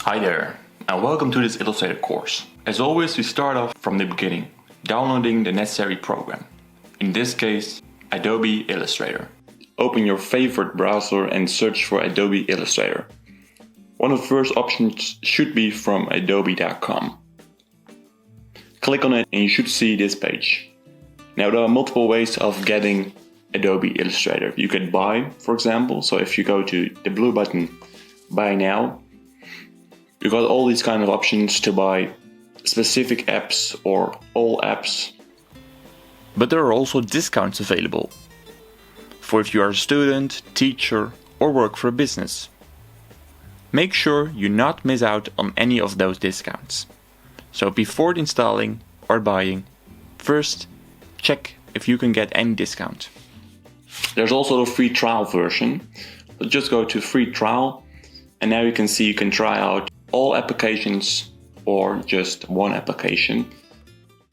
Hi there, and welcome to this Illustrator course. As always, we start off from the beginning, downloading the necessary program. In this case, Adobe Illustrator. Open your favorite browser and search for Adobe Illustrator. One of the first options should be from adobe.com. Click on it and you should see this page. Now there are multiple ways of getting Adobe Illustrator. You can buy, for example, so if you go to the blue button, buy now, you got all these kind of options to buy specific apps or all apps. But there are also discounts available for if you are a student, teacher, or work for a business. Make sure you not miss out on any of those discounts. So before installing or buying, first check if you can get any discount. There's also a free trial version. So just go to free trial and now you can see you can try out all applications or just one application.